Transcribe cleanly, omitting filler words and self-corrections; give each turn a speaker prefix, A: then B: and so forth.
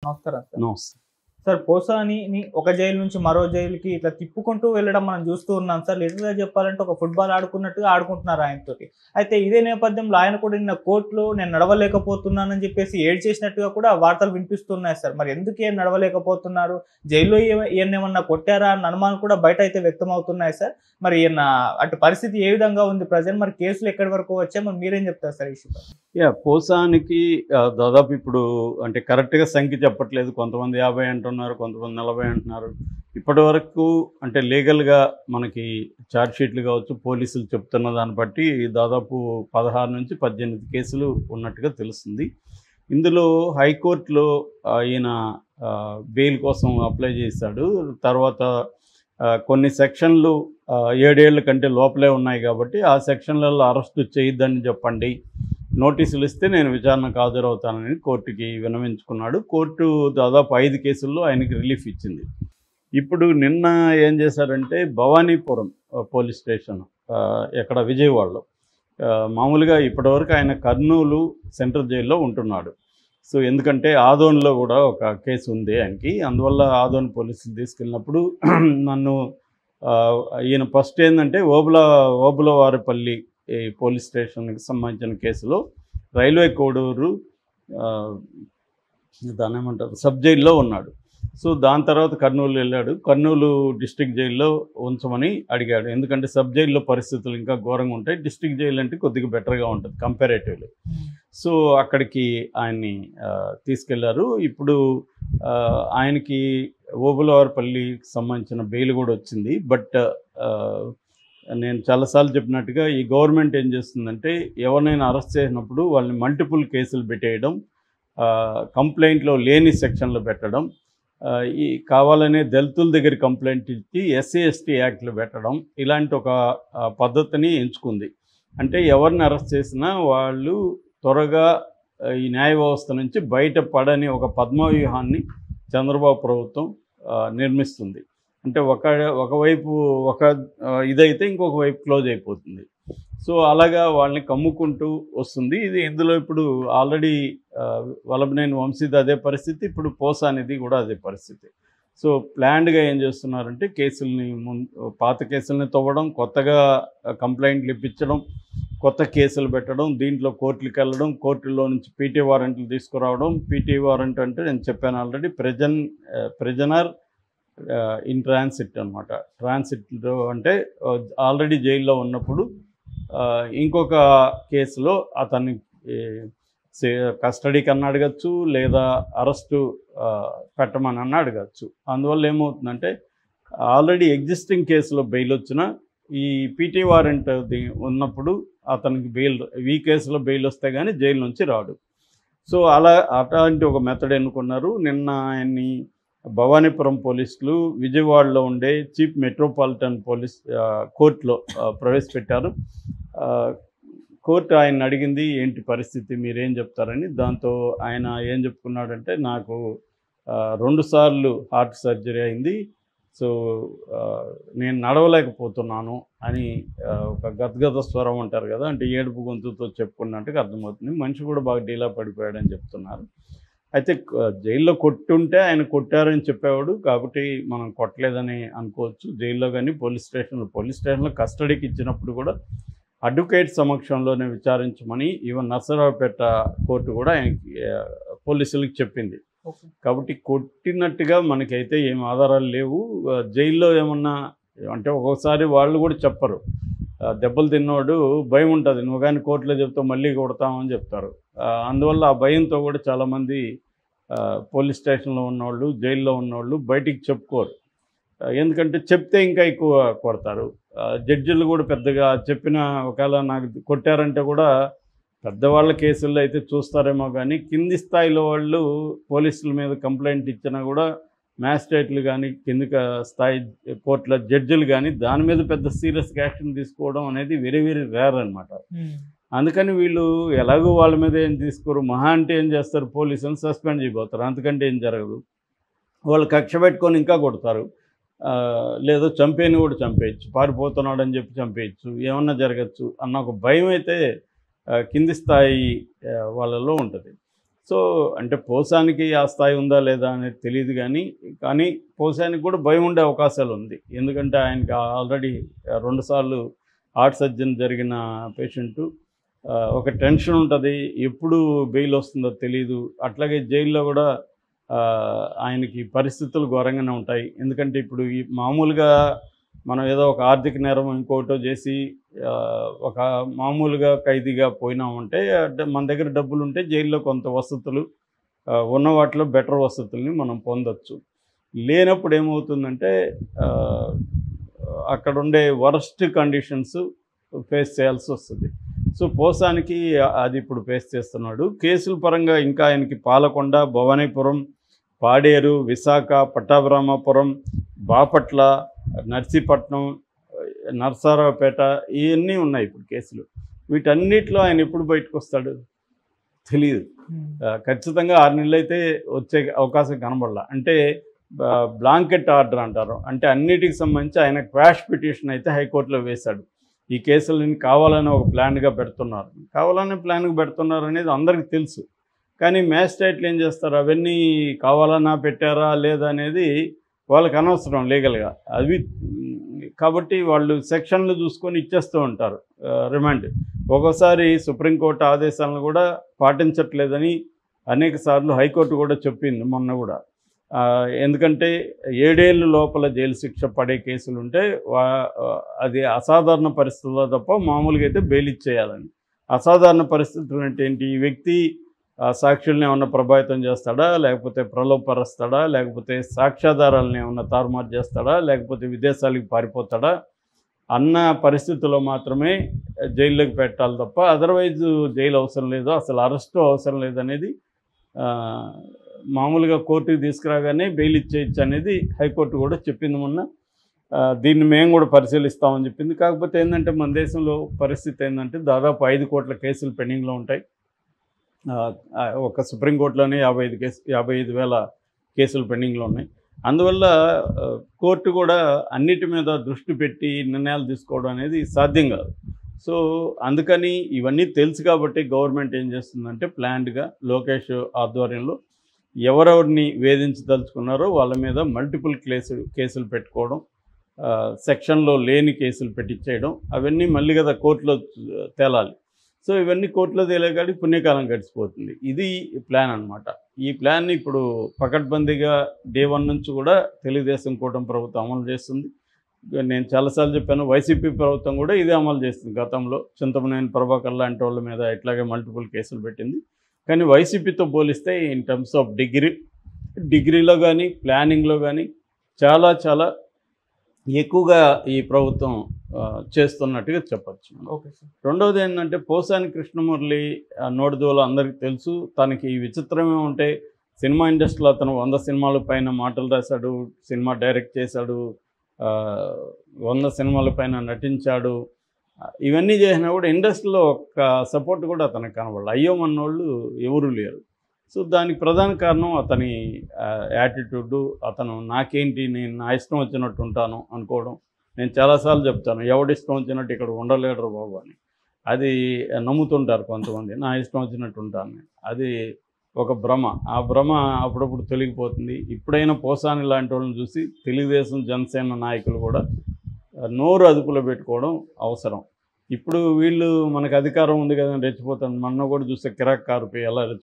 A: నమస్కారం సార్.
B: నమస్తే.
A: సార్ పోసానిని ఒక జైలు నుంచి మరో జైలుకి ఇట్లా తిప్పుకుంటూ వెళ్ళడం మనం చూస్తూ ఉన్నాం సార్. లిటరల్‌గా చెప్పాలంటే ఒక ఫుట్‌బాల్ ఆడుకున్నట్టుగా ఆడుకుంటున్నారు ఆయనతోటి. అయితే ఇదే నేపథ్యంలో ఆయన కూడా నిన్న కోర్ట్‌లో నేను నడవలేకపోతున్నానని చెప్పేసి ఏడ్చేసినట్టుగా కూడా వార్తలు వినిపిస్తున్నాయి సార్. మరి ఎందుకు ఈయన నడవలేకపోతున్నారు? జైల్‌లో ఈయన్నేమన్నా కొట్టారా అన్న అనుమానం కూడా బయట అయితే వ్యక్తమవుతున్నాయి సార్. మరి ఈయన అటు పరిస్థితి ఏ విధంగా ఉంది ప్రెజెంట్? మరి కేసులు ఎక్కడి వరకు వచ్చాయి? మరి మీరేం చెప్తారు సార్ ఈ ఇష్యూపై?
B: పోసానికి దాదాపు ఇప్పుడు అంటే కరెక్ట్‌గా సంఖ్య చెప్పట్లేదు. కొంతమంది 50 అంటున్నారు, కొంతమంది 40 అంటున్నారు. ఇప్పటి వరకు అంటే లీగల్‌గా మనకి ఛార్జ్ షీట్లు కావచ్చు, పోలీసులు చెప్తున్న దాన్ని బట్టి దాదాపు 16 నుంచి 18 కేసులు ఉన్నట్టుగా తెలుస్తుంది. ఇందులో హైకోర్టులో ఈయన బెయిల్ కోసం అప్లై చేశాడు. తర్వాత కొన్ని సెక్షన్లు 7 ఏళ్ల కంటే లోపలే ఉన్నాయి కాబట్టి ఆ సెక్షన్లలో అరెస్టు చేయొద్దని చెప్పండి, నోటీసులు ఇస్తే నేను విచారణకు హాజరవుతానని కోర్టుకి విన్నవించుకున్నాడు. కోర్టు దాదాపు 5 కేసుల్లో ఆయనకి రిలీఫ్ ఇచ్చింది. ఇప్పుడు నిన్న ఏం చేశారంటే భవానీపురం పోలీస్ స్టేషన్ ఎక్కడ విజయవాడలో మామూలుగా ఇప్పటివరకు ఆయన కర్నూలు సెంట్రల్ జైల్లో ఉంటున్నాడు. సో ఎందుకంటే ఆదోన్లో కూడా ఒక కేసు ఉంది ఆయనకి. అందువల్ల ఆదోన్ పోలీసులు తీసుకెళ్ళినప్పుడు నన్ను ఈయన ఫస్ట్ ఏంటంటే ఓబులవారిపల్లి పోలీస్ స్టేషన్కి సంబంధించిన కేసులో రైల్వే కోడూరు దాన్ని ఏమంటారు సబ్ జైల్లో ఉన్నాడు. సో దాని తర్వాత కర్నూలు వెళ్ళాడు. కర్నూలు డిస్ట్రిక్ట్ జైల్లో ఉంచమని అడిగాడు. ఎందుకంటే సబ్ జైల్లో పరిస్థితులు ఇంకా ఘోరంగా ఉంటాయి. డిస్ట్రిక్ట్ జైలు అంటే కొద్దిగా బెటర్గా ఉంటుంది కంపారేటివ్లీ. సో అక్కడికి ఆయన్ని తీసుకెళ్లారు. ఇప్పుడు ఆయనకి ఓబులవారిపల్లికి సంబంధించిన బెయిల్ కూడా వచ్చింది. బట్ నేను చాలాసార్లు చెప్పినట్టుగా ఈ గవర్నమెంట్ ఏం చేస్తుందంటే ఎవరినైనా అరెస్ట్ చేసినప్పుడు వాళ్ళని మల్టిపుల్ కేసులు పెట్టేయడం, కంప్లైంట్లో లేని సెక్షన్లు పెట్టడం, ఈ కావాలనే దళితుల దగ్గర కంప్లైంట్ ఇచ్చి ఎస్సీ ఎస్టీ యాక్ట్లు పెట్టడం, ఇలాంటి ఒక పద్ధతిని ఎంచుకుంది. అంటే ఎవరిని అరెస్ట్ చేసినా వాళ్ళు త్వరగా ఈ న్యాయ వ్యవస్థ నుంచి బయటపడని ఒక పద్మవ్యూహాన్ని చంద్రబాబు ప్రభుత్వం నిర్మిస్తుంది. అంటే ఒకవైపు ఒక ఇదైతే ఇంకొక వైపు క్లోజ్ అయిపోతుంది. సో అలాగా వాళ్ళని కమ్ముకుంటూ వస్తుంది. ఇందులో ఇప్పుడు ఆల్రెడీ వల్లభనేని వంశీది అదే పరిస్థితి, ఇప్పుడు పోసానిది కూడా అదే పరిస్థితి. సో ప్లాన్డ్గా ఏం చేస్తున్నారంటే కేసుల్ని పాత కేసుల్ని తవ్వడం, కొత్తగా కంప్లైంట్లు ఇప్పించడం, కొత్త కేసులు పెట్టడం, దీంట్లో కోర్టులకు వెళ్ళడం, కోర్టులో నుంచి పీటీ వారెంట్లు తీసుకురావడం. పీటీ వారెంట్ అంటే నేను చెప్పాను ఆల్రెడీ, ప్రిజనర్ ఇన్ ట్రాన్సిట్ అనమాట. ట్రాన్సిట్లో అంటే ఆల్రెడీ జైల్లో ఉన్నప్పుడు ఇంకొక కేసులో అతన్ని కస్టడీకి అన్న అడగచ్చు, లేదా అరెస్టు పెట్టమని అన్న అడగచ్చు. అందువల్ల ఏమవుతుందంటే ఆల్రెడీ ఎగ్జిస్టింగ్ కేసులో బెయిల్ వచ్చిన ఈ పీటీ వారెంట్ ఉన్నప్పుడు అతనికి బెయిల్, ఈ కేసులో బెయిల్ వస్తే కానీ జైలు నుంచి రాడు. సో అట్లాంటి ఒక మెథడ్ ఎన్నుకున్నారు. నిన్న ఆయన్ని భవానీపురం పోలీసులు విజయవాడలో ఉండే చీఫ్ మెట్రోపాలిటన్ పోలీస్ కోర్టులో ప్రవేశపెట్టారు. కోర్టు ఆయన అడిగింది ఏంటి పరిస్థితి, మీరేం చెప్తారని. దాంతో ఆయన ఏం చెప్పుకున్నాడంటే నాకు 2 సార్లు హార్ట్ సర్జరీ అయింది, సో నేను నడవలేకపోతున్నాను అని ఒక గద్గద స్వరం అంటారు కదా, అంటే ఏడుపు గొంతుతో చెప్పుకున్నట్టుగా అర్థమవుతుంది. మనిషి కూడా బాగా డీలా పడిపోయాడని చెప్తున్నారు. అయితే జైల్లో కొట్టుంటే ఆయన కొట్టారని చెప్పేవాడు, కాబట్టి మనం కొట్టలేదని అనుకోవచ్చు. జైల్లో కానీ పోలీస్ స్టేషన్లో కస్టడీకి ఇచ్చినప్పుడు కూడా అడ్వకేట్ సమక్షంలోనే విచారించమని ఈవెన్ నర్సరావుపేట కోర్టు కూడా ఆయనకి పోలీసులకు చెప్పింది. కాబట్టి కొట్టినట్టుగా మనకైతే ఏం ఆధారాలు లేవు. జైల్లో ఏమన్నా అంటే ఒక్కొక్కసారి వాళ్ళు కూడా చెప్పరు, దెబ్బలు తిన్నవాడు భయం ఉంటుంది, నువ్వు కానీ కోర్టులో చెప్తావు మళ్ళీ కొడతామని చెప్తారు. అందువల్ల ఆ భయంతో కూడా చాలామంది పోలీస్ స్టేషన్లో ఉన్నవాళ్ళు, జైల్లో ఉన్నవాళ్ళు బయటికి చెప్పుకోరు. ఎందుకంటే చెప్తే ఇంకా ఎక్కువ కొడతారు. జడ్జిలు కూడా పెద్దగా చెప్పిన ఒకవేళ నాకు కొట్టారంటే కూడా పెద్దవాళ్ళ కేసుల్లో అయితే చూస్తారేమో కానీ కింది స్థాయిలో వాళ్ళు పోలీసుల మీద కంప్లైంట్ ఇచ్చినా కూడా మ్యాజిస్ట్రేట్లు కానీ కింది స్థాయి కోర్టుల జడ్జిలు కానీ దాని మీద పెద్ద సీరియస్గా యాక్షన్ తీసుకోవడం అనేది వెరీ వెరీ రేర్ అనమాట. అందుకని వీళ్ళు ఎలాగో వాళ్ళ మీద ఏం తీసుకోరు, మహా అంటే ఏం చేస్తారు, పోలీసులను సస్పెండ్ చేయబోతారు, అంతకంటే ఏం జరగదు. వాళ్ళు కక్ష పెట్టుకొని ఇంకా కొడతారు, లేదో చంపేని కూడా చంపేయచ్చు, పారిపోతున్నాడు అని చెప్పి చంపేయచ్చు, ఏమన్నా జరగచ్చు అన్న ఒక భయం అయితే కింది స్థాయి వాళ్ళలో ఉంటుంది. సో అంటే పోసానికి ఆ స్థాయి ఉందా లేదా అనేది తెలియదు, కానీ పోసానికి కూడా భయం ఉండే అవకాశాలు ఉంది. ఎందుకంటే ఆయనకి ఆల్రెడీ 2 సార్లు హార్ట్ సర్జరీ జరిగిన పేషెంటు. ఒక టెన్షన్ ఉంటుంది, ఎప్పుడు బెయిల్ వస్తుందో తెలియదు. అట్లాగే జైల్లో కూడా ఆయనకి పరిస్థితులు ఘోరంగానే ఉంటాయి. ఎందుకంటే ఇప్పుడు ఈ మామూలుగా మనం ఏదో ఒక ఆర్థిక నేరం ఇంకోటో చేసి ఒక మామూలుగా ఖైదీగా పోయినామంటే మన దగ్గర డబ్బులు ఉంటే జైల్లో కొంత వసతులు ఉన్న వాటిలో బెటర్ వసతుల్ని మనం పొందొచ్చు. లేనప్పుడు ఏమవుతుందంటే అక్కడ ఉండే వరస్ట్ కండిషన్స్ ఫేస్ చేయాల్సి వస్తుంది. సో పోసానికి అది ఇప్పుడు ఫేస్ చేస్తున్నాడు. కేసుల పరంగా ఇంకా ఆయనకి పాలకొండ, భవానీపురం, పాడేరు, విశాఖ, పట్టాభిరామాపురం, బాపట్ల, నర్సీపట్నం, నరసరావుపేట ఇవన్నీ ఉన్నాయి ఇప్పుడు కేసులు. వీటన్నిటిలో ఆయన ఎప్పుడు బయటకు వస్తాడు తెలియదు. ఖచ్చితంగా 6 నెలలు అయితే వచ్చే అవకాశం కనబడాల. అంటే బ్లాంకెట్ ఆర్డర్ అంటారు, అంటే అన్నిటికి సంబంధించి ఆయన క్వాష్ పిటిషన్ అయితే హైకోర్టులో వేశాడు. ఈ కేసులని కావాలని ఒక ప్లాన్గా పెడుతున్నారు, అనేది అందరికీ తెలుసు. కానీ మ్యాజిస్ట్రేట్లు ఏం చేస్తారు, అవన్నీ కావాలన్నా పెట్టారా లేదా అనేది వాళ్ళకి అనవసరం లీగల్గా అవి. కాబట్టి వాళ్ళు సెక్షన్లు చూసుకొని ఇచ్చేస్తూ ఉంటారు రిమాండ్. ఒక్కోసారి సుప్రీంకోర్టు ఆదేశాలను కూడా పాటించట్లేదని అనేక సార్లు హైకోర్టు కూడా చెప్పింది మొన్న కూడా. ఎందుకంటే 7 ఏళ్ళ లోపల జైలు శిక్ష పడే కేసులు ఉంటే అది అసాధారణ పరిస్థితుల్లో తప్ప మామూలుగా అయితే బెయిల్ ఇచ్చేయాలని. అసాధారణ పరిస్థితులు అంటే ఏంటి, ఈ వ్యక్తి సాక్షుల్ని ఏమన్నా ప్రభావితం చేస్తాడా, లేకపోతే ప్రలోభపరుస్తాడా, లేకపోతే సాక్ష్యాధారాలను ఏమన్నా తారుమారు చేస్తాడా, లేకపోతే విదేశాలకు పారిపోతాడా అన్న పరిస్థితుల్లో మాత్రమే జైల్లోకి పెట్టాలి తప్ప అదర్వైజ్ జైలు అవసరం లేదు, అసలు అరెస్టు అవసరం లేదనేది మామూలుగా కోర్టుకి తీసుకురాగానే బెయిల్ ఇచ్చేయచ్చు అనేది హైకోర్టు కూడా చెప్పింది మొన్న. దీన్ని మేము కూడా పరిశీలిస్తామని చెప్పింది. కాకపోతే ఏంటంటే మన దేశంలో పరిస్థితి ఏంటంటే దాదాపు 5 కోట్ల కేసులు పెండింగ్లో ఉంటాయి. ఒక సుప్రీంకోర్టులోనే 55,000 కేసులు పెండింగ్లో ఉన్నాయి. అందువల్ల కోర్టు కూడా అన్నిటి మీద దృష్టి పెట్టి నిర్ణయాలు తీసుకోవడం అనేది సాధ్యం కాదు. సో అందుకని ఇవన్నీ తెలుసు కాబట్టి గవర్నమెంట్ ఏం చేస్తుందంటే ప్లాన్డ్గా లోకేష్ ఆధ్వర్యంలో ఎవరెవరిని వేధించదలుచుకున్నారో వాళ్ళ మీద మల్టిపుల్ కేసులు పెట్టుకోవడం, సెక్షన్లో లేని కేసులు పెట్టించేయడం, అవన్నీ మళ్ళీ కదా కోర్టులో తేలాలి. సో ఇవన్నీ కోర్టులో తేలేకాడి పుణ్యకాలం గడిచిపోతుంది. ఇది ప్లాన్ అనమాట. ఈ ప్లాన్ని ఇప్పుడు పకడ్బందీగా డే 1 నుంచి కూడా తెలుగుదేశం కూటమి ప్రభుత్వం అమలు చేస్తుంది. నేను చాలాసార్లు చెప్పాను, వైసీపీ ప్రభుత్వం కూడా ఇదే అమలు చేస్తుంది. గతంలో చింతమనేని ప్రభాకర్ లాంటి వాళ్ళ మీద ఇట్లాగే మల్టిపుల్ కేసులు పెట్టింది. కానీ వైసీపీతో పోలిస్తే ఇన్ టర్మ్స్ ఆఫ్ డిగ్రీలో కానీ ప్లానింగ్లో కానీ చాలా చాలా ఎక్కువగా ఈ ప్రభుత్వం చేస్తున్నట్టుగా చెప్పచ్చు.
A: Okay sir.
B: రెండవది ఏంటంటే పోసాని కృష్ణమురళి నోటిదోల అందరికీ తెలుసు. తనకి విచిత్రమే ఉంటే సినిమా ఇండస్ట్రీలో అతను 100 సినిమాల పైన మాటలు రాశాడు, సినిమా డైరెక్ట్ చేశాడు, 100 సినిమాల పైన నటించాడు. ఇవన్నీ చేసినా కూడా ఇండస్ట్రీలో ఒక్క సపోర్ట్ కూడా అతనికి కనబడాలి. అయ్యోమన్నోళ్ళు ఎవరూ లేరు. సో దానికి ప్రధాన కారణం అతని యాటిట్యూడు. అతను నాకేంటి, నేను నా ఇష్టం వచ్చినట్టు ఉంటాను అనుకోవడం. నేను చాలాసార్లు చెప్తాను, ఎవడిష్టం వచ్చినట్టు ఇక్కడ ఉండలేడు బాబు అని. అది నమ్ముతుంటారు కొంతమంది, నా ఇష్టం వచ్చినట్టు ఉంటాను. అది ఒక భ్రమ. ఆ భ్రమ అప్పుడప్పుడు తొలగిపోతుంది. ఇప్పుడైనా పోసాని లాంటి వాళ్ళని చూసి తెలుగుదేశం జనసేన నాయకులు కూడా నోరు అదుపులో పెట్టుకోవడం అవసరం. ఇప్పుడు వీళ్ళు మనకు అధికారం ఉంది కదా రెచ్చిపోతాను. మొన్న కూడా చూస్తే కిరాక్ కారుపై ఎలా